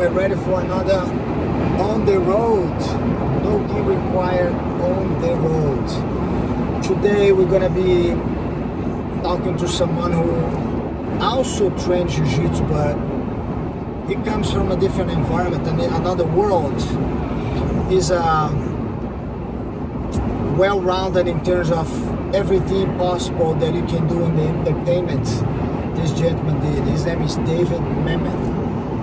we're ready for another On the Road. No gi required on the road. Today we're gonna be talking to someone who also trains Jiu-Jitsu, but he comes from a different environment and another world. He's well-rounded in terms of everything possible that you can do in the entertainment. This gentleman did. His name is David Mamet.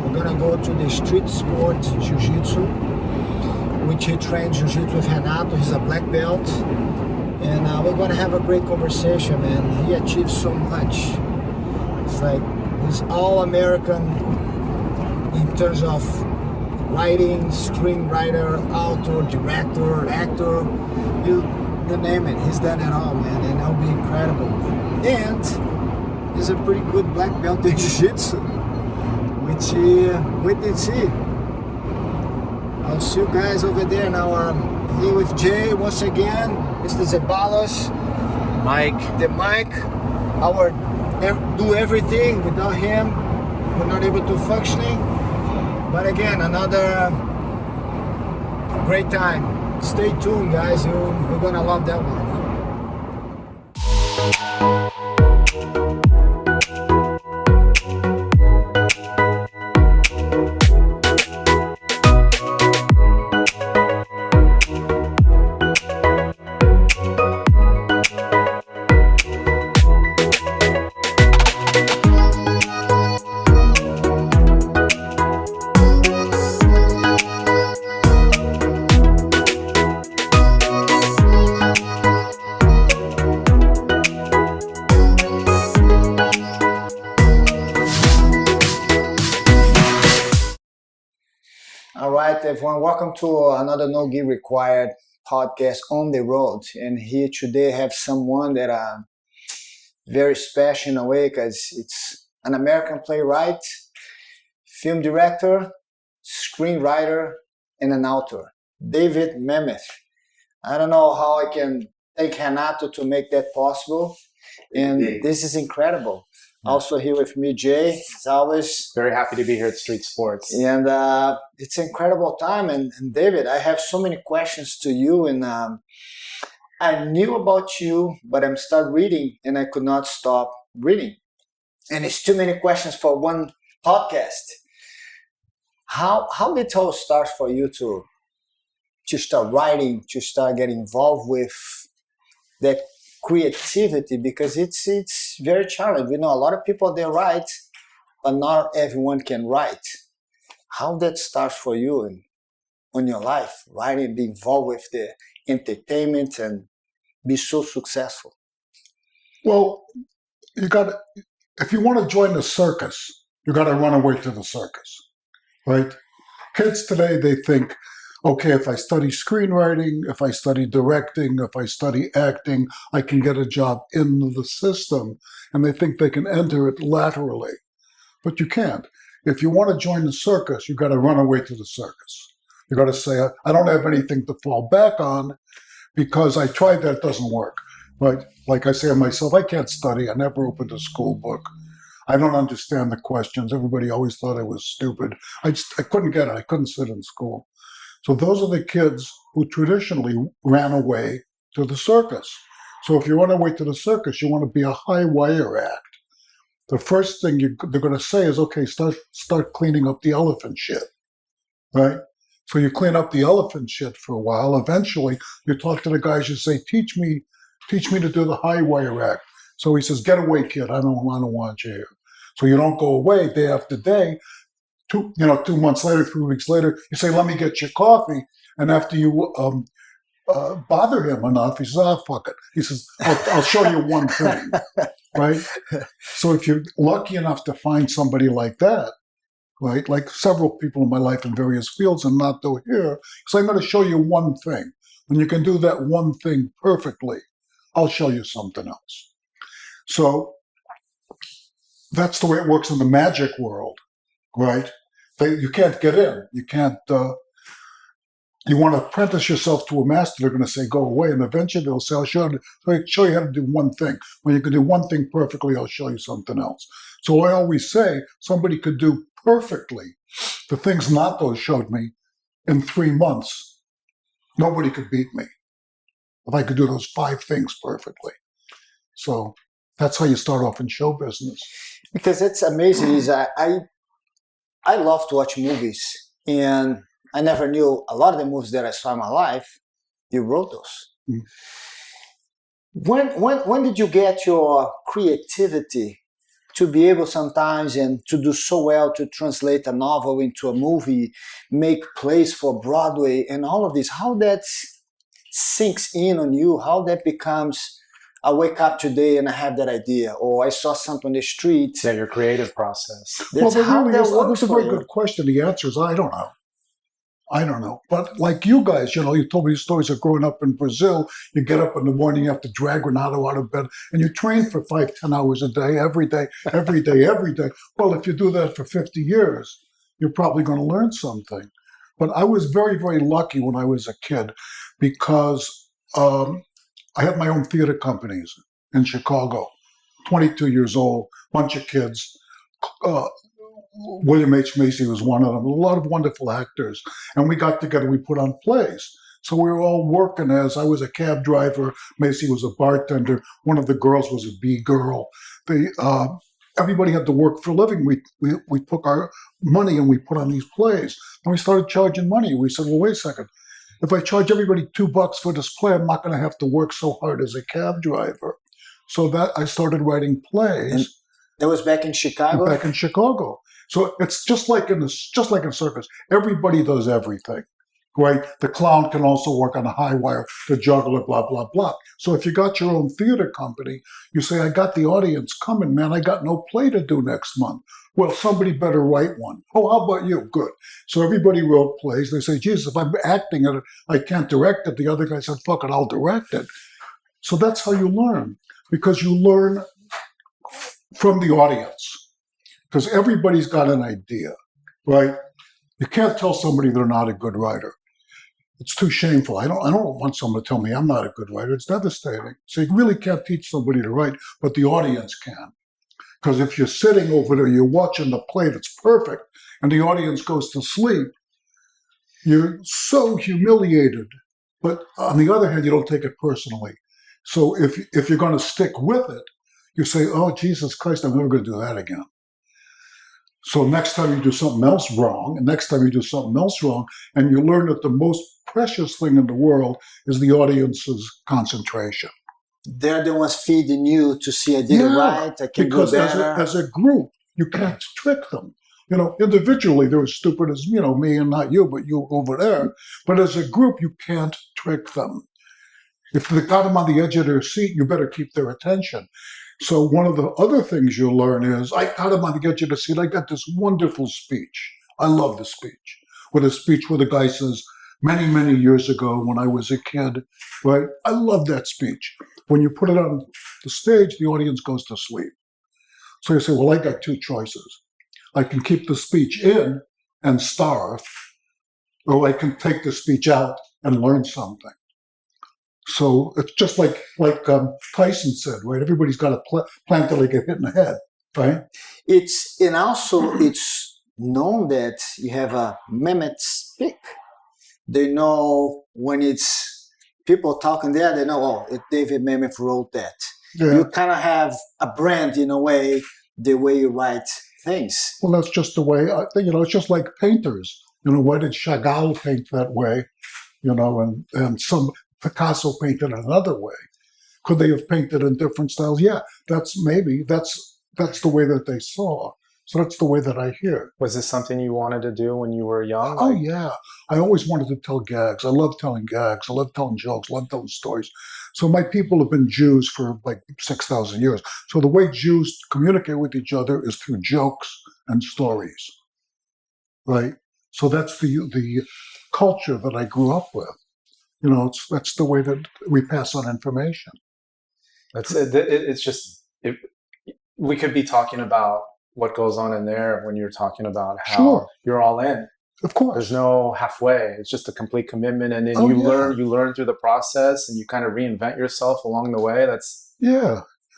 We're gonna go to the street sport Jiu-Jitsu, which he trains Jiu-Jitsu with Renato. He's a black belt, and we're gonna have a great conversation, man. He achieved so much. It's like he's all American in terms of writing, screenwriter, author, director, actor, you name it. He's done it all, man, and it'll be incredible. And he's a pretty good black belt in Jiu-Jitsu, which wait and see. I'll see you guys over there now. I'm here with Jay once again. Mr. Zebalos, Mike, the mic. Our do everything. Without him, we're not able to functioning. But again, another great time. Stay tuned, guys. You're gonna love that one. All right, everyone, welcome to another No Gi Required podcast on the road. And here today I have someone that very special in a way, because it's an American playwright, film director, screenwriter, and an author, David Mamet. I don't know how I can thank Renato to make that possible. And this is incredible. Also here with me, Jay, as always. Very happy to be here at Street Sports. And it's an incredible time. And David, I have so many questions to you. And I knew about you, but I'm start reading and I could not stop reading. And it's too many questions for one podcast. How did it all start for you to start writing, to start getting involved with that creativity, because it's very challenging. We know a lot of people, they write, but not everyone can write. How that starts for you and on your life, writing, be involved with the entertainment and be so successful? Well, if you want to join the circus, you got to run away to the circus, right? Kids today, they think, okay, if I study screenwriting, if I study directing, if I study acting, I can get a job in the system, and they think they can enter it laterally. But you can't. If you want to join the circus, you got to run away to the circus. You got to say, I don't have anything to fall back on because I tried that, it doesn't work. But like I say to myself, I can't study. I never opened a school book. I don't understand the questions. Everybody always thought I was stupid. I couldn't get it. I couldn't sit in school. So those are the kids who traditionally ran away to the circus. So if you run away to the circus, you want to be a high wire act. The first thing they're going to say is, okay, start cleaning up the elephant shit, right? So you clean up the elephant shit for a while. Eventually, you talk to the guys, you say, teach me to do the high wire act. So he says, get away, kid. I don't want you here. So you don't go away day after day. 2 months later, 3 weeks later, you say, let me get your coffee. And after you bother him enough, he says, fuck it. He says, I'll show you one thing, right? So if you're lucky enough to find somebody like that, right, like several people in my life in various fields and not do here, so I'm going to show you one thing. When you can do that one thing perfectly, I'll show you something else. So that's the way it works in the magic world. Right? You can't get in. You can't, you want to apprentice yourself to a master, they're going to say, go away. And eventually they'll say, I'll show you how to do one thing. When you can do one thing perfectly, I'll show you something else. So I always say somebody could do perfectly The things Nato showed me in 3 months, nobody could beat me if I could do those 5 things perfectly. So that's how you start off in show business. Because it's amazing. Is I love to watch movies, and I never knew a lot of the movies that I saw in my life. You wrote those. Mm. When did you get your creativity to be able sometimes and to do so well to translate a novel into a movie, make plays for Broadway and all of this? How that sinks in on you? How that becomes, I wake up today and I have that idea, or I saw something on the street. Yeah, your creative process. That's how that works. That's a very good question. The answer is I don't know. But like you guys, you told me stories of growing up in Brazil. You get up in the morning, you have to drag Renato out of bed, and you train for 5-10 hours a day, every day. Well, if you do that for 50 years, you're probably going to learn something. But I was very, very lucky when I was a kid because I had my own theater companies in Chicago, 22 years old, bunch of kids. William H. Macy was one of them. A lot of wonderful actors. And we got together, we put on plays. So we were all working as I was a cab driver, Macy was a bartender, one of the girls was a B-girl. Everybody had to work for a living. We took our money and we put on these plays. And we started charging money. We said, well, wait a second. If I charge everybody $2 for this play, I'm not going to have to work so hard as a cab driver. So that I started writing plays. And that was back in Chicago? Back in Chicago. So it's just like in a circus. Everybody does everything, right? The clown can also work on a high wire, the juggler, blah, blah, blah. So if you got your own theater company, you say, I got the audience coming, man. I got no play to do next month. Well, somebody better write one. Oh, how about you? Good. So everybody wrote plays. They say, Jesus, if I'm acting it, I can't direct it. The other guy said, fuck it, I'll direct it. So that's how you learn, because you learn from the audience. Because everybody's got an idea, right? You can't tell somebody they're not a good writer. It's too shameful. I don't want someone to tell me I'm not a good writer. It's devastating. So you really can't teach somebody to write, but the audience can. Because if you're sitting over there, you're watching the play that's perfect, and the audience goes to sleep, you're so humiliated. But on the other hand, you don't take it personally. So if you're going to stick with it, you say, oh, Jesus Christ, I'm never going to do that again. So next time you do something else wrong, and and you learn that the most precious thing in the world is the audience's concentration. They're the ones feeding you to see I did it right, I can do better. Because as a group, you can't trick them. Individually, they're as stupid as, me and not you, but you over there. But as a group, you can't trick them. If they got them on the edge of their seat, you better keep their attention. So one of the other things you'll learn is, I got him on the edge of the seat. I got this wonderful speech. I love the speech. With a speech where the guy says, many, many years ago when I was a kid, right? I love that speech. When you put it on the stage, the audience goes to sleep. So you say, well, I got 2 choices. I can keep the speech in and starve, or I can take the speech out and learn something. So it's just like Tyson said, right? Everybody's got a plan till they get hit in the head, right? It's known that you have a Mamet speak. They know when it's people talking there, they know, oh, David Mamet wrote that. Yeah. You kind of have a brand in a way, the way you write things. Well, that's just the way, it's just like painters. Why did Chagall paint that way? And some Picasso painted another way. Could they have painted in different styles? Yeah, that's the way that they saw. So that's the way that I hear. Was this something you wanted to do when you were young? Oh, yeah. I always wanted to tell gags. I love telling gags. I love telling jokes. I love telling stories. So my people have been Jews for like 6,000 years. So the way Jews communicate with each other is through jokes and stories, right? So that's the culture that I grew up with. That's the way that we pass on information. We could be talking about what goes on in there when you're talking about how sure. You're all in. Of course. There's no halfway. It's just a complete commitment. And then you learn through the process and you kind of reinvent yourself along the way.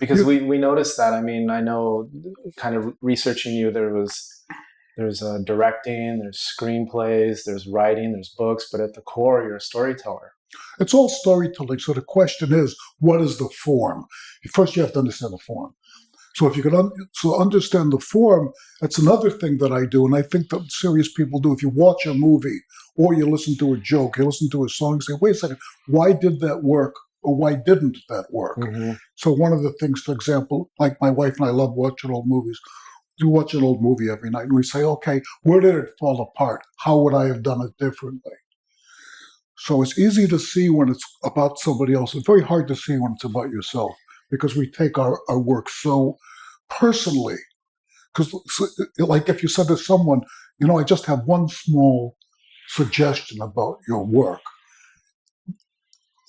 Because we noticed that. I mean, I know kind of researching you, there There's directing, there's screenplays, there's writing, there's books, but at the core, you're a storyteller. It's all storytelling. So the question is, what is the form? First, you have to understand the form. So if you can understand the form, that's another thing that I do, and I think that serious people do. If you watch a movie or you listen to a joke, you listen to a song, you say, wait a second, why did that work or why didn't that work? Mm-hmm. So one of the things, for example, like my wife and I love watching old movies. We watch an old movie every night and we say, okay, where did it fall apart? How would I have done it differently? So it's easy to see when it's about somebody else. It's very hard to see when it's about yourself because we take our work so personally. Because like if you said to someone, I just have one small suggestion about your work,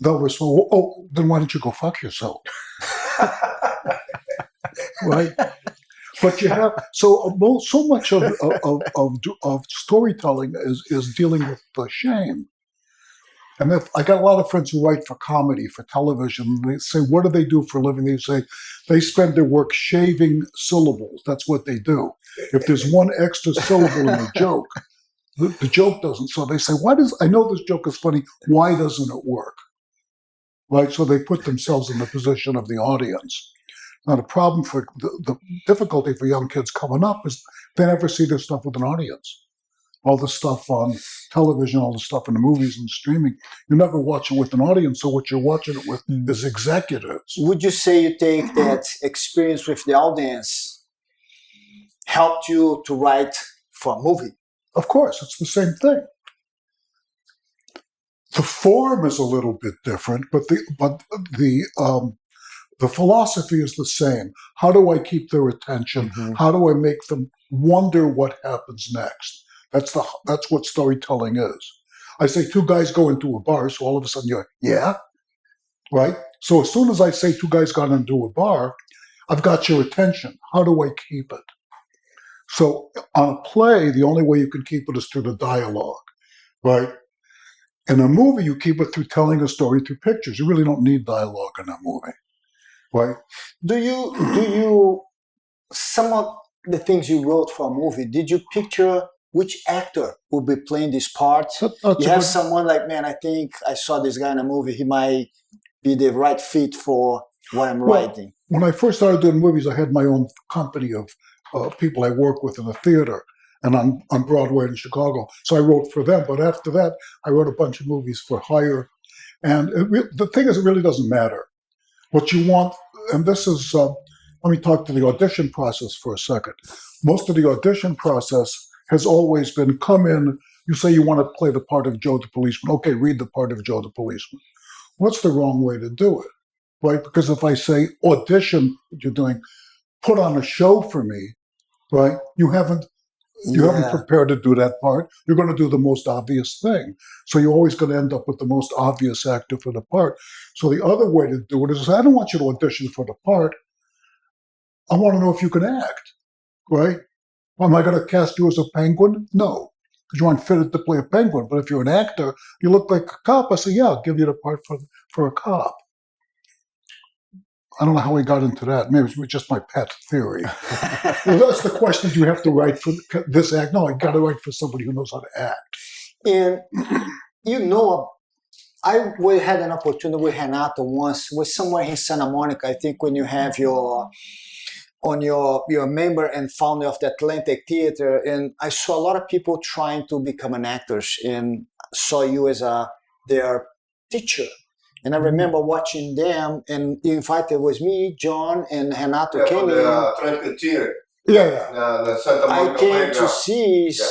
they'll respond, oh, then why don't you go fuck yourself? Right? But you have so much of storytelling is dealing with the shame. And I got a lot of friends who write for comedy, for television. They say, what do they do for a living? They say they spend their work shaving syllables. That's what they do. If there's one extra syllable in the joke, the joke doesn't. So they say, I know this joke is funny. Why doesn't it work? Right? So they put themselves in the position of the audience. Now, the problem for the difficulty for young kids coming up is they never see their stuff with an audience. All the stuff on television, all the stuff in the movies and streaming, you never watch it with an audience. So what you're watching it with is executives. Would you say you take that experience with the audience helped you to write for a movie? Of course, it's the same thing. The form is a little bit different, but the philosophy is the same. How do I keep their attention? Mm-hmm. How do I make them wonder what happens next? That's what storytelling is. I say two guys go into a bar, so all of a sudden you're, yeah, right? So as soon as I say two guys got into a bar, I've got your attention. How do I keep it? So on a play, the only way you can keep it is through the dialogue, right? In a movie, you keep it through telling a story through pictures. You really don't need dialogue in a movie, right? Do you some of the things you wrote for a movie, did you picture which actor would be playing this part? You have someone like, man, I think I saw this guy in a movie. He might be the right fit for what I'm writing. When I first started doing movies, I had my own company of people I work with in the theater and on Broadway in Chicago. So I wrote for them. But after that, I wrote a bunch of movies for hire. And the thing is, it really doesn't matter. What you want, and this is, let me talk to the audition process for a second. Most of the audition process has always been, come in, you say you want to play the part of Joe the policeman. Okay, read the part of Joe the policeman. What's the wrong way to do it, right? Because if I say audition, what you're doing, put on a show for me, right? You haven't prepared to do that part. You're going to do the most obvious thing. So you're always going to end up with the most obvious actor for the part. So the other way to do it is, I don't want you to audition for the part. I want to know if you can act, right? Am I going to cast you as a penguin? No, because you aren't fitted to play a penguin. But if you're an actor, you look like a cop. I say, yeah, I'll give you the part for a cop. I don't know how we got into that. Maybe it was just my pet theory. Well, that's the question. Do you have to write for this act? No, I got to write for somebody who knows how to act. And we had an opportunity with Renato once. We're somewhere in Santa Monica. I think when you have your member and founder of the Atlantic Theater, and I saw a lot of people trying to become an actors, and saw you as their teacher. And I remember watching them, and you invited was me, John, and Renato came in. Atlantic Theater. Yeah. Santa Monica I came to see. Yeah.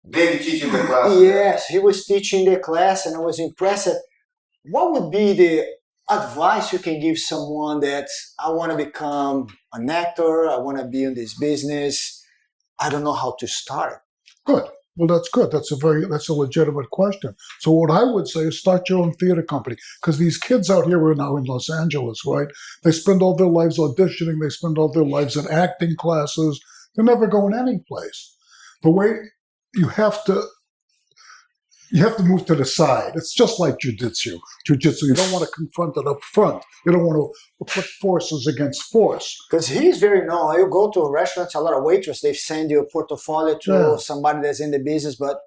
David teaching the class. Yes, he was teaching the class, and I was impressed. What would be the advice you can give someone that I want to become an actor, I want to be in this business, I don't know how to start? Good. Well, that's good. That's a legitimate question. So what I would say is start your own theater company, because these kids out here are now in Los Angeles, right? They spend all their lives auditioning. They spend all their lives in acting classes. They're never going any place. The way you have to, you have to move to the side. It's just like jiu-jitsu. Jiu-jitsu, you don't want to confront it up front. You don't want to put forces against force. Because he's very known. You go to restaurants, a lot of waitresses, they send you a portfolio to somebody that's in the business, but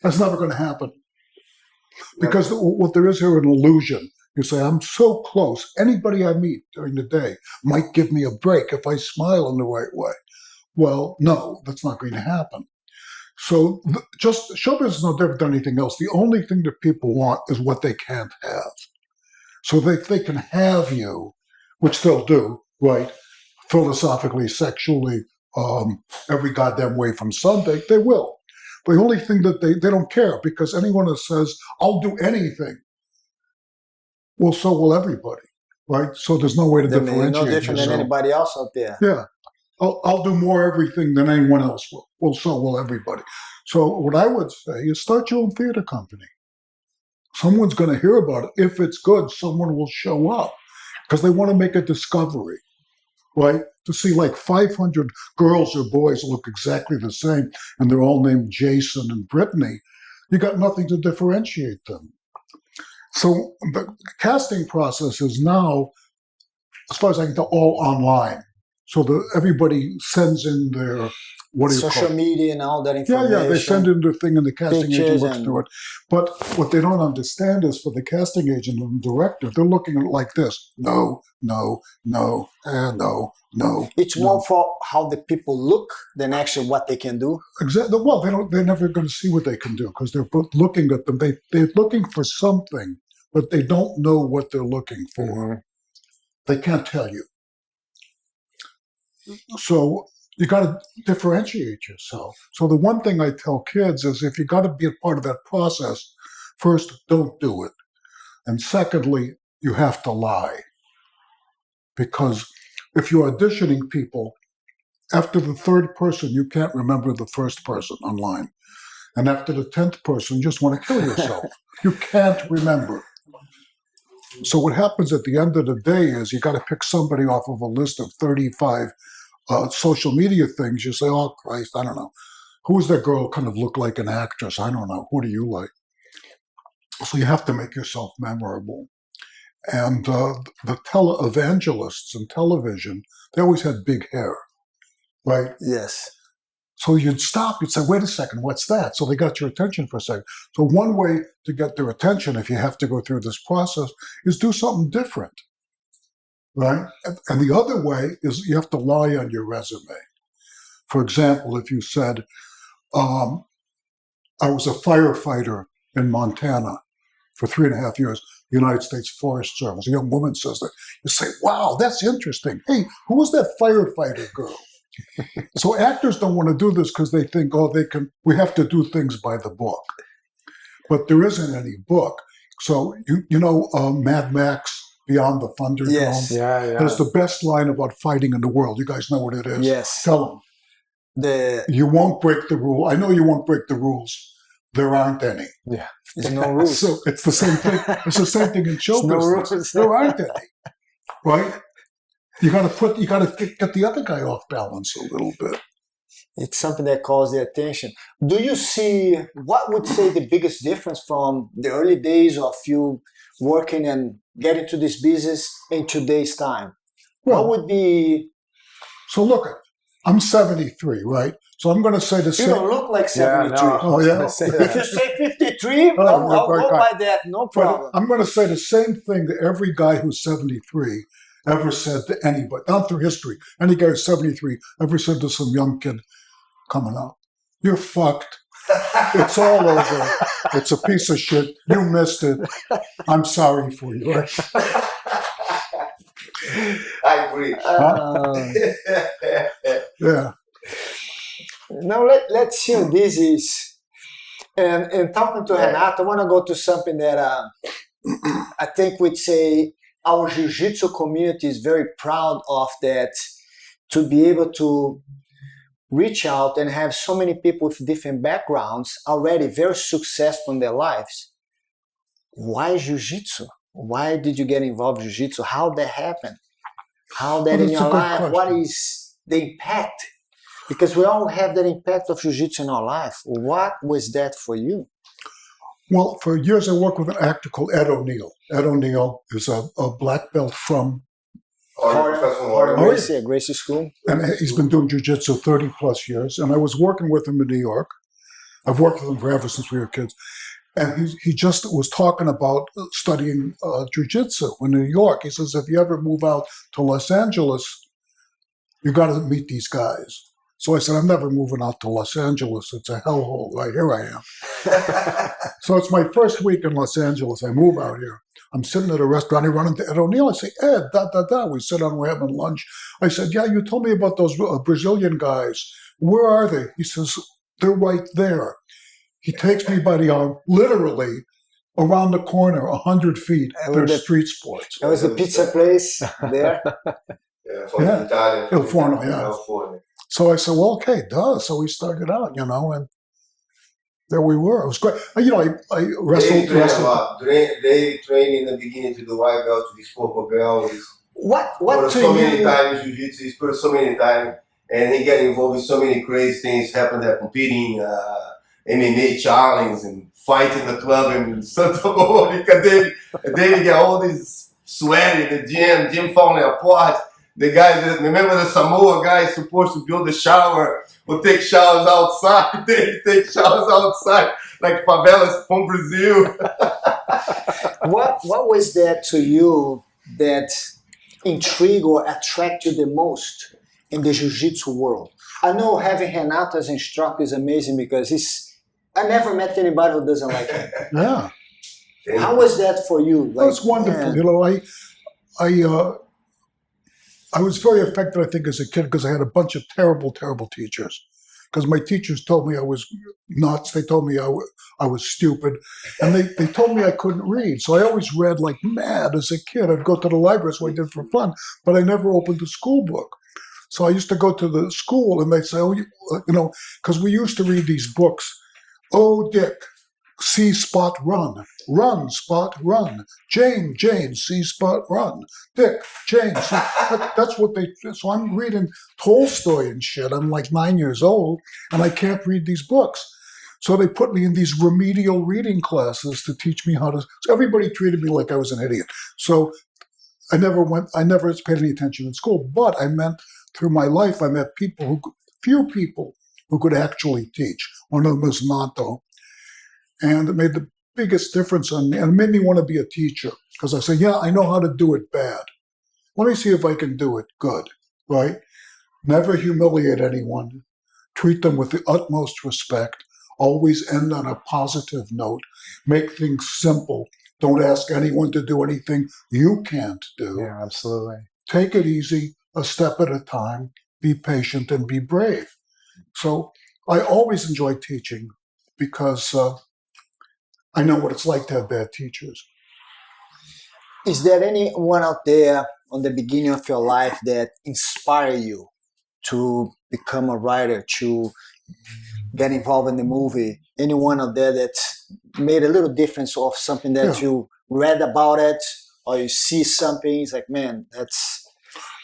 that's never going to happen. Because what there is here an illusion. You say, I'm so close. Anybody I meet during the day might give me a break if I smile in the right way. Well, no, that's not going to happen. So just show business is no different than anything else. The only thing that people want is what they can't have. So they can have you, which they'll do, right? Philosophically, sexually, every goddamn way from Sunday, they will. The only thing that they don't care, because anyone that says, I'll do anything, well, so will everybody, right? So there's no way to differentiate no different yourself. than anybody else out there. Yeah. I'll do more everything than anyone else will. Well, so will everybody. So what I would say is start your own theater company. Someone's going to hear about it. If it's good, someone will show up because they want to make a discovery, right? To see like 500 girls or boys look exactly the same and they're all named Jason and Brittany, you got nothing to differentiate them. So the casting process is now, as far as I can tell, all online. So everybody sends in their social media and all that information. Yeah, they send in their thing and the casting agent looks and through it. But what they don't understand is for the casting agent and the director, they're looking at it like this. No, no, no, and no, no. It's more for how the people look than actually what they can do. Exactly. Well, they're never going to see what they can do because they're both looking at them. They're looking for something, but they don't know what they're looking for. Mm-hmm. They can't tell you. So you got to differentiate yourself. So the one thing I tell kids is if you got to be a part of that process, first, don't do it. And secondly, you have to lie. Because if you're auditioning people, after the third person, you can't remember the first person online. And after the 10th person, you just want to kill yourself. You can't remember. So what happens at the end of the day is you got to pick somebody off of a list of 35 social media things. You say, oh, Christ, I don't know. Who is that girl kind of look like an actress? I don't know. Who do you like? So you have to make yourself memorable. And the televangelists in television, they always had big hair, right? Yes. So you'd stop, you'd say, wait a second, what's that? So they got your attention for a second. So one way to get their attention, if you have to go through this process, is do something different, right? And the other way is you have to lie on your resume. For example, if you said, I was a firefighter in Montana for 3.5 years, United States Forest Service. A young woman says that. You say, wow, that's interesting. Hey, who was that firefighter girl? So actors don't want to do this because they think, we have to do things by the book. But there isn't any book. So, you know Mad Max, Beyond the Thunderdome? Yes. Yeah. That's the best line about fighting in the world. You guys know what it is? Yes. Tell them. You won't break the rule. I know you won't break the rules. There aren't any. Yeah. There's no rules. So it's the same thing. It's the same thing in show business. There aren't any. Right? You got to get the other guy off balance a little bit. It's something that calls the attention. Do you see, what would say the biggest difference from the early days of you working and getting to this business in today's time? Well, what would be... So look, I'm 73, right? So I'm going to say the same... You don't look like 73. Yeah, no, oh, yeah? If you say 53, I'll go by that, no problem. But I'm going to say the same thing that every guy who's 73 ever said to anybody, down through history. Any guy who's 73 ever said to some young kid coming up, you're fucked. It's all over. It's a piece of shit. You missed it. I'm sorry for you. I agree. Yeah. Now let's see what this is. And talking to Renato, I want to go to something that I think we'd say our jiu-jitsu community is very proud of, that to be able to reach out and have so many people with different backgrounds already very successful in their lives. Why jiu-jitsu? Why did you get involved in jiu-jitsu? How that happened? How that in your life? Question. What is the impact? Because we all have that impact of jiu-jitsu in our life. What was that for you? Well, for years I worked with an actor called Ed O'Neill. Ed O'Neill is a black belt from, Gracie School. and he's been doing jiu-jitsu 30 plus years. And I was working with him in New York. I've worked with him forever since we were kids. And he just was talking about studying jiu-jitsu in New York. He says, if you ever move out to Los Angeles, you got to meet these guys. So I said, I'm never moving out to Los Angeles. It's a hellhole. Right here I am. So it's my first week in Los Angeles. I move out here. I'm sitting at a restaurant. I run into Ed O'Neill. I say, Ed, We sit down, we're having lunch. I said, yeah, you told me about those Brazilian guys. Where are they? He says, they're right there. He takes me by the arm, literally around the corner, 100 feet. They're street sports. That was the pizza place there. Italian. Il Forno, yeah. So I said, well, okay, duh. So we started out, and there we were. It was great. I wrestled. They trained in the beginning to the white belt, to the purple belt. What so many times jiu-jitsu, he's put so many times, and he got involved with so many crazy things happened there, competing, MMA challenge and fighting the club in Santa Monica. David got all this sweaty, the gym falling apart. The guy that, remember the Samoa guy is supposed to build a shower or take showers outside. They take showers outside like favelas from Brazil. What was that to you that intrigued or attracted you the most in the jiu-jitsu world? I know having Renato as instructor is amazing because I never met anybody who doesn't like him. Yeah. How was that for you? That's wonderful. Yeah. I was very affected, I think, as a kid because I had a bunch of terrible, terrible teachers. Because my teachers told me I was nuts. They told me I was stupid. And they told me I couldn't read. So I always read like mad as a kid. I'd go to the library, so I did for fun. But I never opened a school book. So I used to go to the school and they'd say, because we used to read these books. Oh, Dick, see spot run. Run, spot, run. Jane, see spot, run. Dick, Jane, see. That's what they. So I'm reading Tolstoy and shit. I'm like 9 years old, and I can't read these books. So they put me in these remedial reading classes to teach me how to. So everybody treated me like I was an idiot. So I never paid any attention in school. But through my life, I met few people who could actually teach. One of them was Nanto. And it made the biggest difference on me, and it made me want to be a teacher because I said, yeah, I know how to do it bad. Let me see if I can do it good, right? Never humiliate anyone. Treat them with the utmost respect. Always end on a positive note. Make things simple. Don't ask anyone to do anything you can't do. Yeah, absolutely. Take it easy, a step at a time. Be patient and be brave. So I always enjoy teaching because I know what it's like to have bad teachers. Is there anyone out there on the beginning of your life that inspired you to become a writer, to get involved in the movie? Anyone out there that made a little difference of something that you read about it or you see something? It's like, man, it's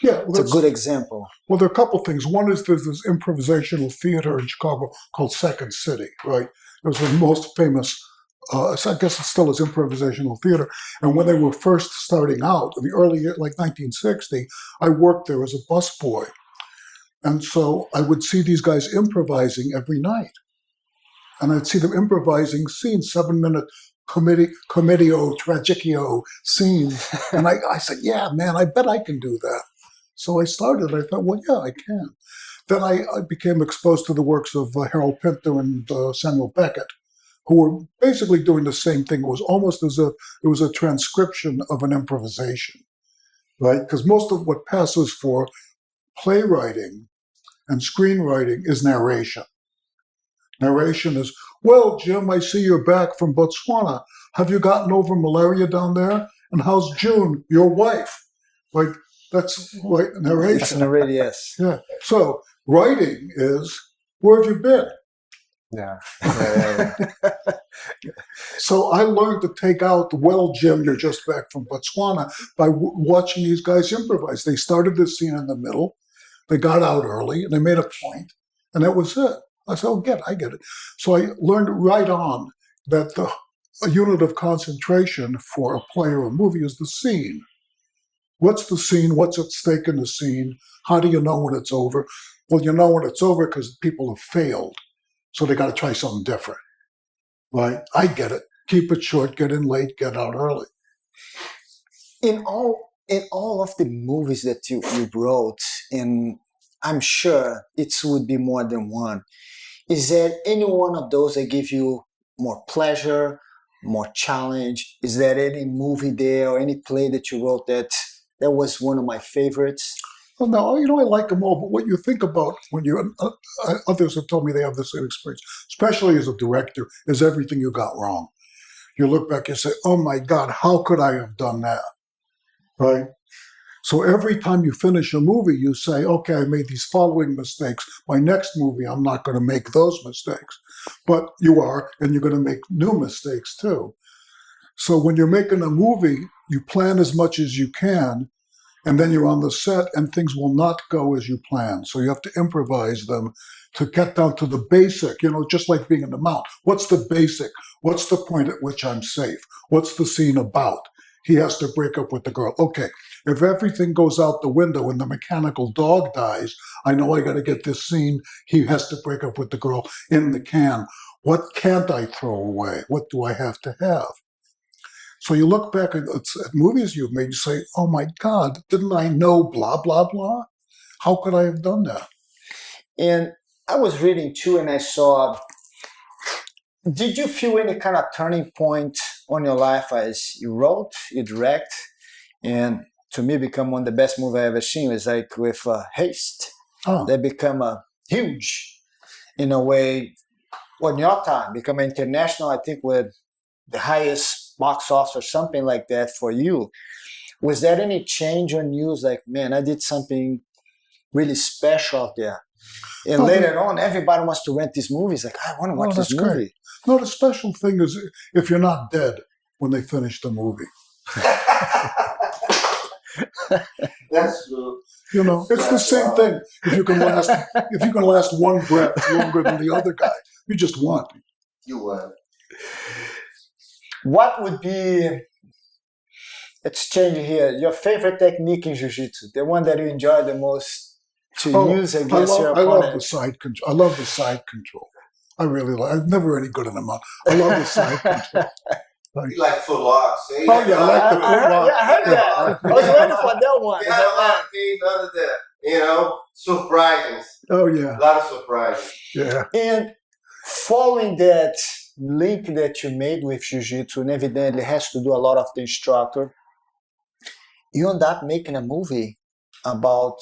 a good example. Well, there are a couple things. One is there's this improvisational theater in Chicago called Second City, right? It was the most famous so I guess it still is improvisational theater. And when they were first starting out, in the early year, like 1960, I worked there as a busboy. And so I would see these guys improvising every night. And I'd see them improvising scenes, 7-minute commedio, tragicchio scenes. And I said, yeah, man, I bet I can do that. So I started. I thought, well, yeah, I can. Then I became exposed to the works of Harold Pinter and Samuel Beckett, who were basically doing the same thing. It was almost as if it was a transcription of an improvisation, right? Because most of what passes for playwriting and screenwriting is narration. Narration is, well, Jim, I see you're back from Botswana. Have you gotten over malaria down there? And how's June, your wife? Like, that's like narration. That's narration, yes. Yeah. So writing is, where have you been? Yeah. So I learned to take out, well, Jim, you're just back from Botswana, by watching these guys improvise. They started the scene in the middle. They got out early, and they made a point, and that was it. I said, I get it. So I learned right on that a unit of concentration for a play or a movie is the scene. What's the scene? What's at stake in the scene? How do you know when it's over? Well, you know when it's over because people have failed. So they got to try something different. Right? I get it. Keep it short, get in late, get out early. In all of the movies that you wrote, and I'm sure it would be more than one, is there any one of those that give you more pleasure, more challenge? Is there any movie there or any play that you wrote that was one of my favorites? Well, no, I like them all, but what you think about when you, others have told me they have the same experience, especially as a director, is everything you got wrong. You look back and say, oh my God, how could I have done that? Right? So every time you finish a movie, you say, okay, I made these following mistakes. My next movie, I'm not going to make those mistakes. But you are, and you're going to make new mistakes too. So when you're making a movie, you plan as much as you can, and then you're on the set and things will not go as you plan. So you have to improvise them to get down to the basic, just like being in the mount. What's the basic? What's the point at which I'm safe? What's the scene about? He has to break up with the girl. Okay, if everything goes out the window and the mechanical dog dies, I know I got to get this scene. He has to break up with the girl in the can. What can't I throw away? What do I have to have? So you look back at movies you've made, you say, oh my God, didn't I know blah, blah, blah? How could I have done that? And I was reading too, and I saw, did you feel any kind of turning point on your life as you wrote, you direct, and to me become one of the best movies I've ever seen was like with Haste. They become huge in a way, on your time, become international, I think with the highest box office or something like that for you. Was there any change on you? It's like, man, I did something really special out there. And later on, everybody wants to rent these movies. Like, I want to watch this movie. Great. No, the special thing is if you're not dead when they finish the movie. That's true. It's the same thing. If you can last one breath longer than the other guy, you just won. You won. What would be, let's change it here, your favorite technique in Jiu-Jitsu, the one that you enjoy the most to use against your opponent? I love the side control. I love the side control. I really like. I'm never any good in them. I love the side control. You like foot locks. Eh? Oh yeah, I like the foot lock. I heard that. I was waiting for that one. Yeah, a lot of things other than surprises. Oh yeah, a lot of surprises. Yeah. And following that link that you made with Jiu-Jitsu, and evidently has to do a lot of the instructor, you end up making a movie about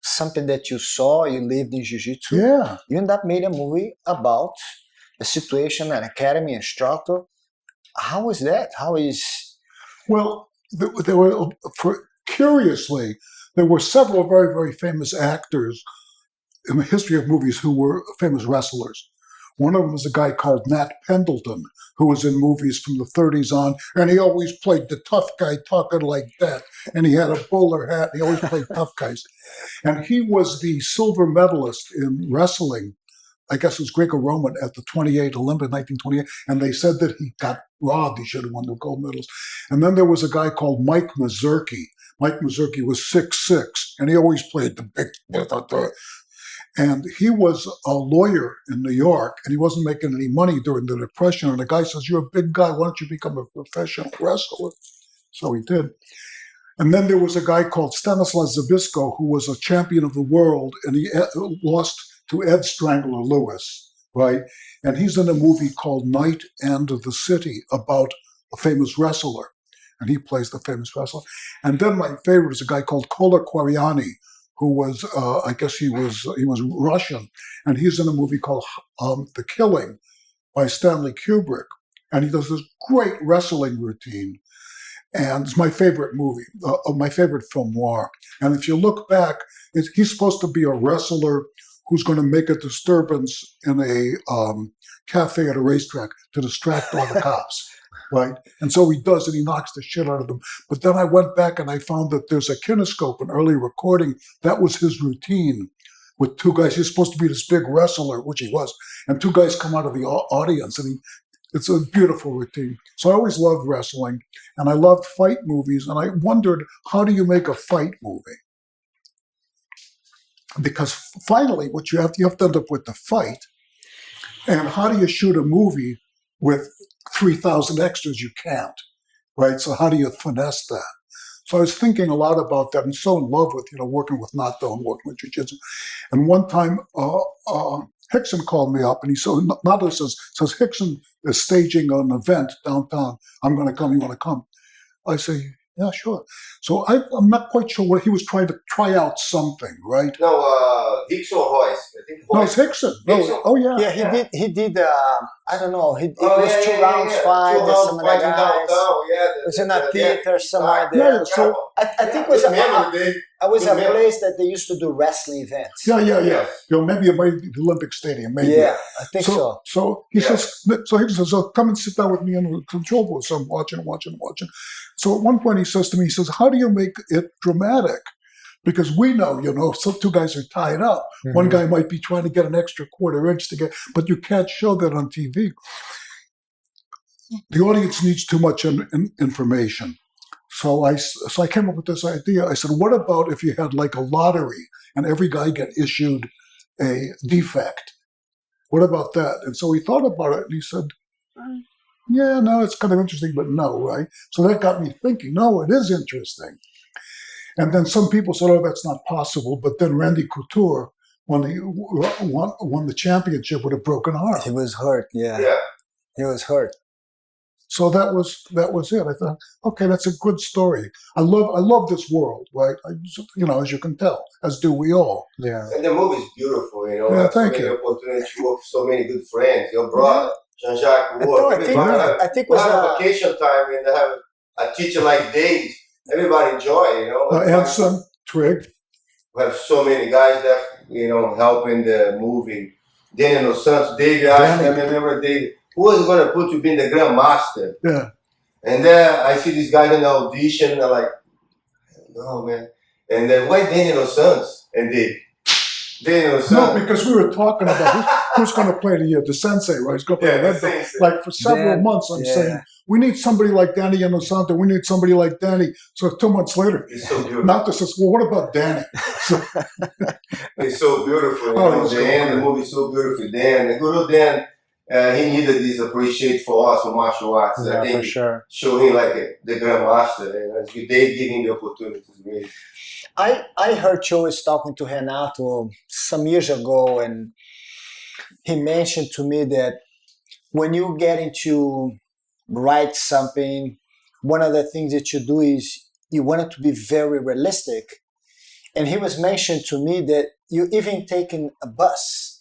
something that you saw, you lived in Jiu-Jitsu. Yeah. You end up making a movie about a situation, an academy instructor. How is that? Well, there were, curiously, there were several very, very famous actors in the history of movies who were famous wrestlers. One of them was a guy called Nat Pendleton, who was in movies from the 30s on, and he always played the tough guy talking like that, and he had a bowler hat. He always played tough guys. And he was the silver medalist in wrestling, I guess it was Greco-Roman, at the 28 Olympic, 1928, and they said that he got robbed. He should have won the gold medals. And then there was a guy called Mike Mazurki. Mike Mazurki was 6'6", and he always played the big... And he was a lawyer in New York, and he wasn't making any money during the Depression. And the guy says, you're a big guy, why don't you become a professional wrestler? So he did. And then there was a guy called Stanislav Zabisco, who was a champion of the world, and he lost to Ed Strangler Lewis, right? And he's in a movie called Night and the City about a famous wrestler, and he plays the famous wrestler. And then my favorite is a guy called Kola Kwariani, who was, I guess he was Russian, and he's in a movie called The Killing by Stanley Kubrick, and he does this great wrestling routine, and it's my favorite movie, my favorite film noir. And if you look back, he's supposed to be a wrestler who's going to make a disturbance in a cafe at a racetrack to distract all the cops. Right? And so he does, and he knocks the shit out of them. But then I went back and I found that there's a kinescope, an early recording. That was his routine with two guys. He's supposed to be this big wrestler, which he was. And two guys come out of the audience, and he It's a beautiful routine. So I always loved wrestling, and I loved fight movies, and I wondered, how do you make a fight movie? Because finally, what you have to end up with the fight, and how do you shoot a movie with 3,000 extras? You can't, right? So how do you finesse that? So I was thinking a lot about that, and so in love with working with Nato and working with jiu-jitsu. And one time, Hickson called me up, and he said, Nato says Hickson is staging an event downtown. I'm going to come. You want to come? I say, yeah, sure. So I'm not quite sure what he was trying to try out something, right? No, Hicks or Royce? I think No, it's Hickson. Hickson. Oh yeah. Yeah, he did. I don't know. It was 2 rounds fight. Two There's rounds some other fighting guys. downtown. Yeah, It was in a theater somewhere Yeah, there. yeah, so I think it was a place that they used to do wrestling events. yeah. Yes. Maybe it might be the Olympic Stadium. Maybe. Yeah, I think so. So he says, so he says, "Oh, come and sit down with me in the control booth." So I'm watching. So at one point he says to me, he says, "How do you make it dramatic? Because we know, if some two guys are tied up, one guy might be trying to get an extra quarter inch to get, but you can't show that on TV. The audience needs too much information." So I came up with this idea. I said, what about if you had like a lottery and every guy get issued a defect? What about that? And so he thought about it and he said, yeah, no, it's kind of interesting, but no, right? So that got me thinking, no, it is interesting. And then some people said, oh, that's not possible. But then Randy Couture, when he won the championship with a broken arm. He was hurt, yeah. He was hurt. So that was it. I thought, okay, that's a good story. I love this world, right? As you can tell, as do we all. Yeah. And the movie is beautiful, Yeah, thank you. Opportunity to work with so many good friends. Your brother, Jean-Jacques, I think was a vacation time and have a teacher like Dave. Everybody enjoy, Anson, Trigg. We have so many guys that helping the movie. Daniel Santos, David. I remember David. Who was going to put you being the grandmaster? Yeah. And then I see this guy in the audition. I'm like, no, man. And then why Daniel Santos and Dave? Daniel Santos. No, because we were talking about who's going to play the sensei, right? He's going to play the red belt. Like for several months, I'm saying, we need somebody like Danny Inosanto. We need somebody like Danny. So 2 months later, he's so beautiful. Nato says, well, what about Danny? He's so beautiful. The movie is so beautiful. Dan, Guru Dan, he needed this appreciate for us for martial arts. Yeah, I think for sure. Show him like the grandmaster. They give him the opportunities. I heard Joe was talking to Renato some years ago, and he mentioned to me that when you get into write something, one of the things that you do is you want it to be very realistic. And he was mentioning to me that you even taking a bus,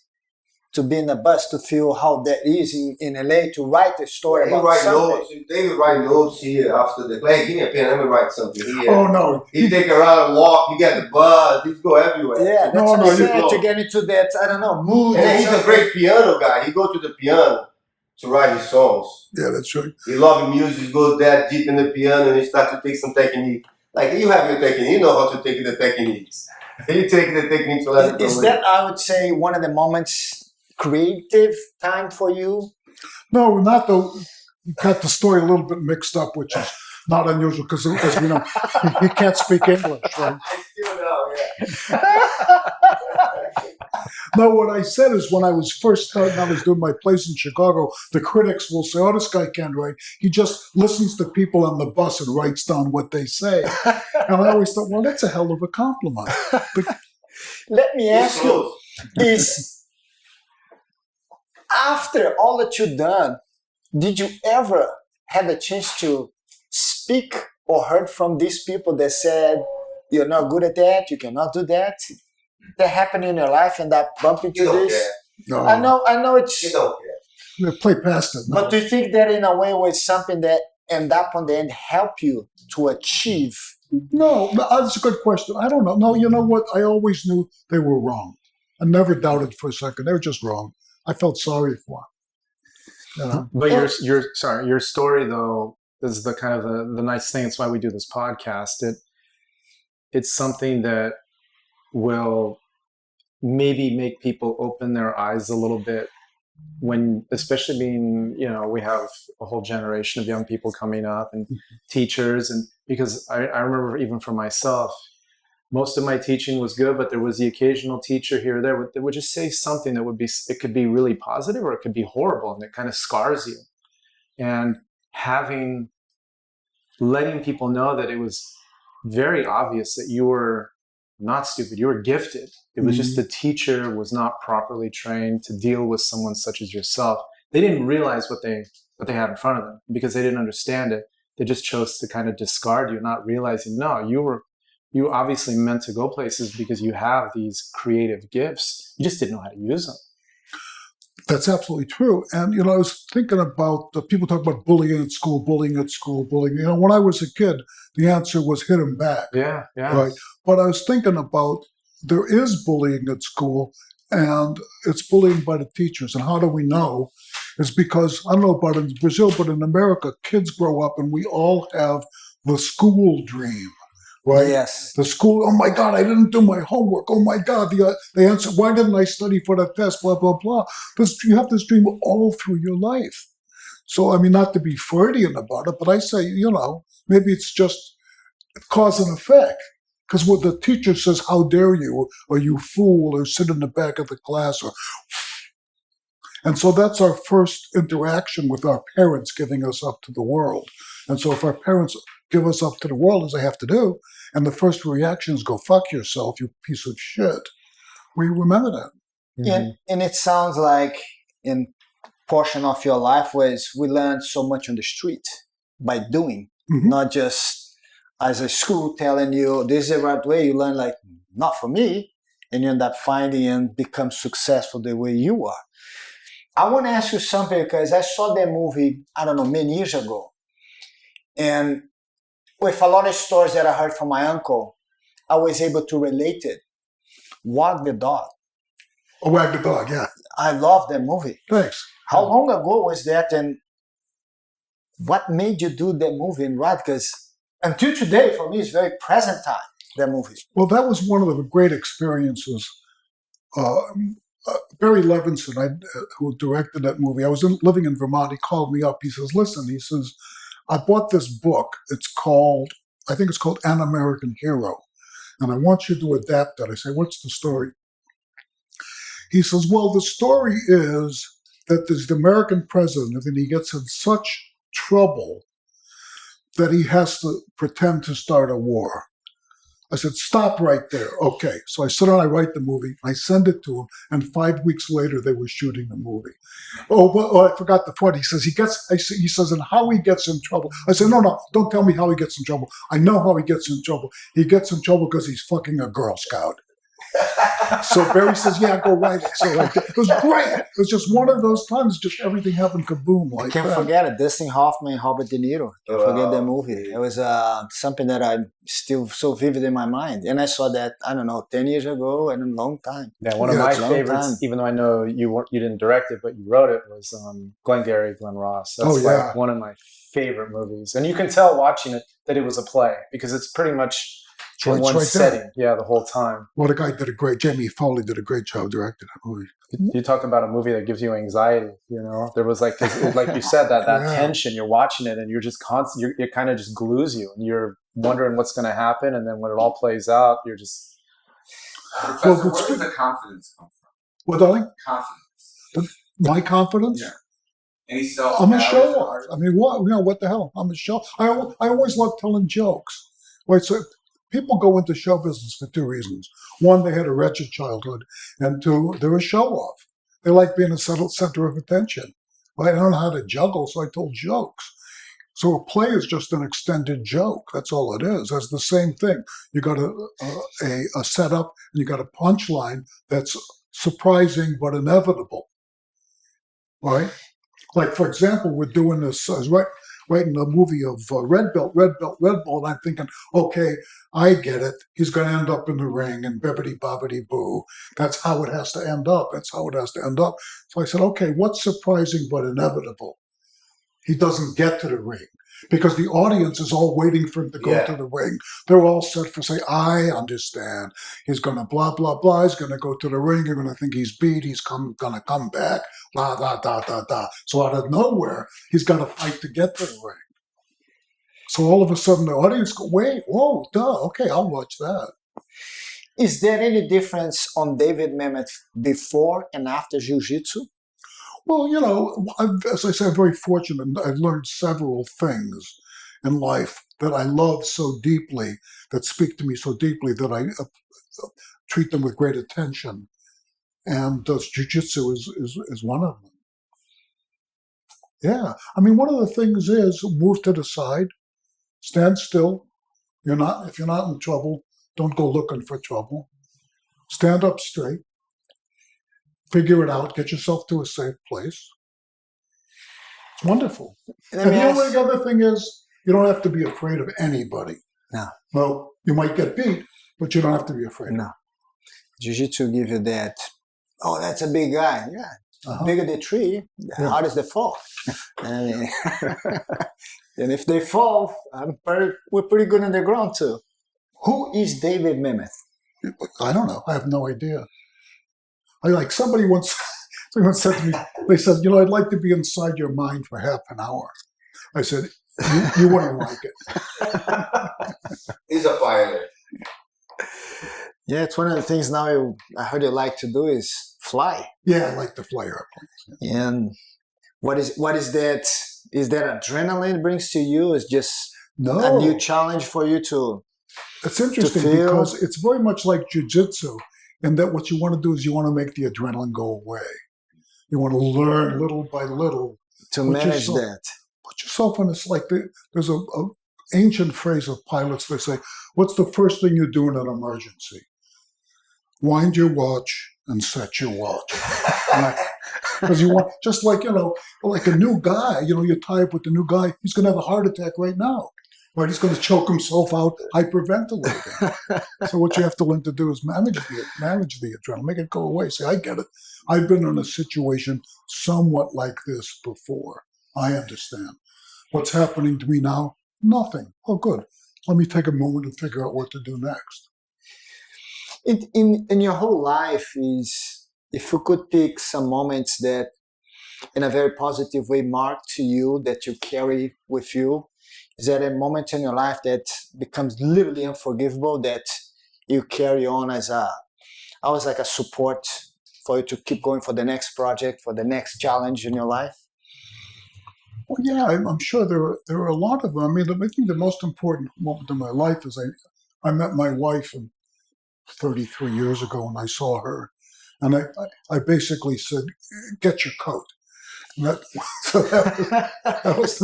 to be in a bus, to feel how that is in LA, to write a story about something. They would write notes here after the play. Give me a pen, let me write something here. Oh, no. He take a run, walk, you get the bus, he go everywhere. Yeah, that's what I'm saying, to get into that, I don't know, mood. And he's a great piano guy. He go to the piano to write his songs. Yeah, that's right. He loves music, go that deep in the piano, and he start to take some technique. Like you have your technique, you know how to take the techniques. You take the technique to let it Is that, I would say, one of the moments, creative time for you? No, not though. You got the story a little bit mixed up, which is not unusual because, as we know, he can't speak English, right? I still know, yeah. No, what I said is when I was first starting, I was doing my plays in Chicago, the critics will say, oh, this guy can't write. He just listens to people on the bus and writes down what they say. And I always thought, well, that's a hell of a compliment. But let me ask you, is after all that you've done, did you ever have a chance to speak or heard from these people that said, you're not good at that, you cannot do that? That happened in your life and that bump into this? No, I know it's... You don't care. Play past it. No. But do you think that in a way was something that end up on the end help you to achieve? No, that's a good question. I don't know. No, you know what? I always knew they were wrong. I never doubted for a second. They were just wrong. I felt sorry for them. You know? But your story though is the kind of the nice thing. It's why we do this podcast. It's something that will maybe make people open their eyes a little bit when, especially being, we have a whole generation of young people coming up and teachers, and because I remember even for myself, most of my teaching was good, but there was the occasional teacher here or there that would just say something that it could be really positive or it could be horrible, and it kind of scars you. And letting people know that it was very obvious that you were not stupid, you were gifted. It was just the teacher was not properly trained to deal with someone such as yourself. They didn't realize what they had in front of them because they didn't understand it. They just chose to kind of discard you, not realizing, no, you obviously meant to go places because you have these creative gifts. You just didn't know how to use them. That's absolutely true. And, I was thinking about, people talk about bullying at school. When I was a kid, the answer was hit him back. Yeah. Right. But I was thinking about, there is bullying at school, and it's bullying by the teachers. And how do we know? It's because, I don't know about in Brazil, but in America, kids grow up and we all have the school dream. Right? Yes. The school, oh my God, I didn't do my homework. Oh my God, the answer, why didn't I study for that test? Blah, blah, blah. You have this dream all through your life. So, not to be Freudian about it, but I say, maybe it's just cause and effect. Because what the teacher says, how dare you, or you fool, or sit in the back of the class, and so that's our first interaction with our parents giving us up to the world. And so if our parents give us up to the world, as they have to do, and the first reaction is go fuck yourself, you piece of shit, we remember that. Mm-hmm. And it sounds like in portion of your life was we learned so much on the street by doing, not just as a school telling you this is the right way. You learn like, not for me, and you end up finding and become successful the way you are. I want to ask you something because I saw that movie, I don't know, many years ago. And with a lot of stories that I heard from my uncle, I was able to relate it. Wag the Dog. Oh, Wag the Dog, yeah. I love that movie. Thanks. How long ago was that, and what made you do that movie and write? Because until today, for me, it's very present time, that movie. Well, that was one of the great experiences. Barry Levinson, who directed that movie, I was living in Vermont. He called me up. He says, listen, I bought this book. I think it's called An American Hero. And I want you to adapt that. I say, what's the story? He says, well, the story is that there's the American president and he gets in such trouble that he has to pretend to start a war. I said, stop right there. Okay. So I sit down, I write the movie, I send it to him, and 5 weeks later they were shooting the movie. I forgot the part. He says, he says, and how he gets in trouble. I said, no, don't tell me how he gets in trouble. I know how he gets in trouble. He gets in trouble because he's fucking a Girl Scout. So Barry says, yeah, go write it. So it was great. It was just one of those times, just everything happened kaboom like that. Can't forget it. Dustin Hoffman, Robert De Niro. Can't forget that movie. It was something that I'm still so vivid in my mind. And I saw that, I don't know, 10 years ago and a long time. Yeah, one of my favorites, even though I know you didn't direct it, but you wrote it, was Glengarry Glen Ross. That's like one of my favorite movies. And you can tell watching it that it was a play because it's pretty much in one setting, the whole time. Well, the guy Jamie Foley did a great job directing that movie. You talk about a movie that gives you anxiety, There was like you said, that tension, you're watching it and you're just constant, it kind of just glues you and you're wondering what's going to happen. And then when it all plays out, you're just... Professor, where does the confidence come from? What, darling? Confidence. My confidence? Yeah. Any self? I'm a show off. I mean, what the hell? I'm a show. I always love telling jokes. Right, so people go into show business for two reasons. One, they had a wretched childhood. And two, they're a show-off. They like being a center of attention. Well, I don't know how to juggle, so I told jokes. So a play is just an extended joke. That's all it is. That's the same thing. You got a setup, and you got a punchline that's surprising but inevitable. Right? Like, for example, we're doing this, writing a movie of Red Belt, and I'm thinking, okay, I get it. He's going to end up in the ring and bibbity bobbity boo. That's how it has to end up. So I said, okay, what's surprising but inevitable? He doesn't get to the ring. because the audience is all waiting for him to go to the ring. They're all set for say, I understand. He's going to blah, blah, blah. He's going to go to the ring. You're going to think he's beat. He's going to come back. Blah, blah, blah, blah, blah. So out of nowhere, he's got to fight to get to the ring. So all of a sudden the audience go, wait, whoa, duh, okay, I'll watch that. Is there any difference on David Mamet before and after Jiu-Jitsu? Well, you know, as I say, I'm very fortunate. I've learned several things in life that I love so deeply, that speak to me so deeply, that I treat them with great attention. And Jiu-Jitsu is one of them. Yeah. I mean, one of the things is move to the side, stand still. If you're not in trouble, don't go looking for trouble. Stand up straight. Figure it out. Get yourself to a safe place. It's wonderful. And the other thing is, you don't have to be afraid of anybody. No. Well, you might get beat, but you don't have to be afraid. No. Jiu-Jitsu gives you that, oh, that's a big guy. Yeah. Bigger the tree, the harder is the fall. I mean, and if they fall, we're pretty good on the ground too. Who is David Mamet? I don't know. I have no idea. Somebody once said to me, they said, you know, I'd like to be inside your mind for half an hour. I said, you wouldn't like it. He's a pilot. Yeah, it's one of the things now I heard you like to do is fly. Yeah, I like to fly airplanes. Yeah. And what is that? Is that adrenaline brings to you? Is just a new challenge for you to? It's interesting because it's very much like jiu-jitsu, in that what you want to do is you want to make the adrenaline go away. You want to learn little by little to manage that. Put yourself in this, like there's a ancient phrase of pilots. They say, what's the first thing you do in an emergency? Wind your watch and set your watch. Because you want, just like, you know, like a new guy, you know, you tie up with the new guy, he's going to have a heart attack right now. Right, he's going to choke himself out, hyperventilating. So what you have to learn to do is manage the adrenaline, make it go away. Say, I get it. I've been in a situation somewhat like this before. I understand. What's happening to me now? Nothing. Oh, good. Let me take a moment and figure out what to do next. In your whole life, if you could pick some moments that, in a very positive way, mark to you, that you carry with you, is there a moment in your life that becomes literally unforgivable that you carry on as always like a support for you to keep going for the next project, for the next challenge in your life? Well, yeah, I'm sure there are a lot of them. I mean, I think the most important moment in my life is I met my wife 33 years ago, and I saw her, and I basically said, "Get your coat." And that was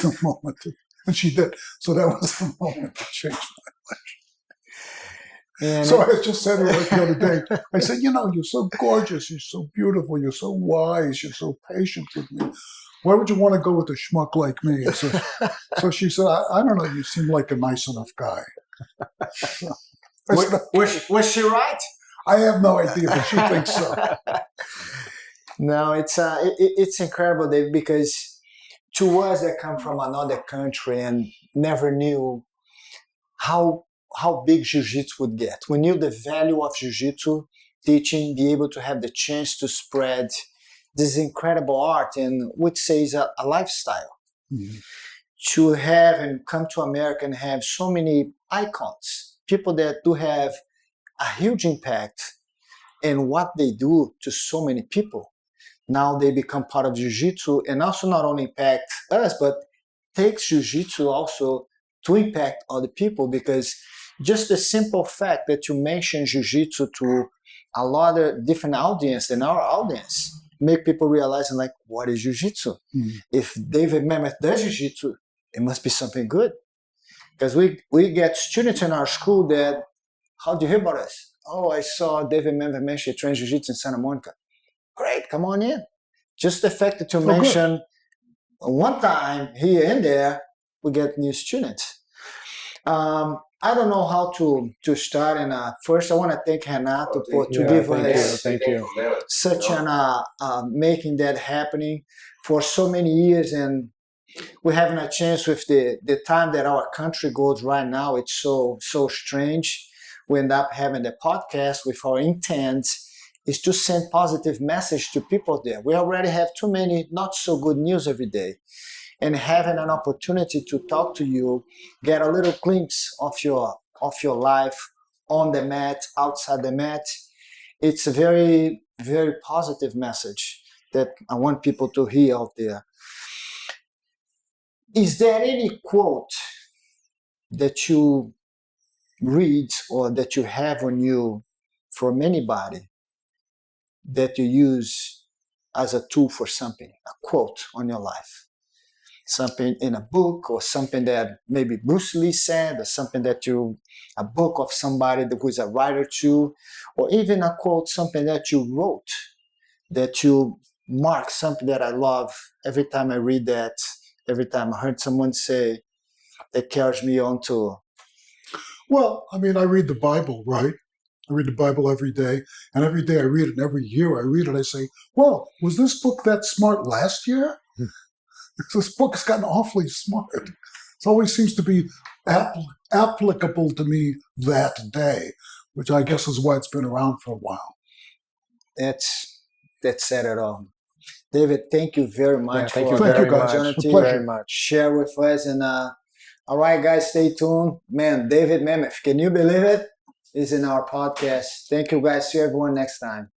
the moment. And she did. So that was the moment that changed my life. And so I just said to her the other day, I said, you know, you're so gorgeous, you're so beautiful, you're so wise, you're so patient with me. Why would you want to go with a schmuck like me? So she said, I don't know, you seem like a nice enough guy. So, was she right? I have no idea, but she thinks so. No, it's incredible, Dave, because to us that come from another country and never knew how big Jiu-Jitsu would get. We knew the value of Jiu-Jitsu teaching, be able to have the chance to spread this incredible art, and which says a lifestyle. Mm-hmm. To have and come to America and have so many icons, people that do have a huge impact in what they do to so many people. Now they become part of Jiu-Jitsu, and also not only impact us, but takes Jiu-Jitsu also to impact other people, because just the simple fact that you mention Jiu-Jitsu to a lot of different audience than our audience make people realize, like, what is Jiu-Jitsu? Mm-hmm. If David Mamet does Jiu-Jitsu, it must be something good. Because we get students in our school that, how do you hear about us? Oh, I saw David Mamet mention train Jiu-Jitsu in Santa Monica. Great, come on in. Just the fact that you mention one time here and there, we get new students. I don't know how to start. And first, I want to thank Renato to give us such an making that happening for so many years, and we're having a chance with the time that our country goes right now. It's so strange. We end up having the podcast with our intent is to send positive message to people there. We already have too many not so good news every day. And having an opportunity to talk to you, get a little glimpse of your life on the mat, outside the mat, it's a very, very positive message that I want people to hear out there. Is there any quote that you read or that you have on you from anybody that you use as a tool for something, a quote on your life? Something in a book or something that maybe Bruce Lee said or something that a book of somebody who is a writer too, or even a quote, something that you wrote, that you mark, something that I love. Every time I read that, every time I heard someone say, that carries me on to. Well, I mean, I read the Bible, right? I read the Bible every day, and every day I read it, and every year I read it, I say, well, was this book that smart last year? This book has gotten awfully smart. It always seems to be applicable to me that day, which I guess is why it's been around for a while. That said it all. David, thank you very much thank for you the very opportunity. much. Very much. Share with us. And all right, guys, stay tuned. Man, David Mamet, can you believe it? Is in our podcast. Thank you, guys. See everyone next time.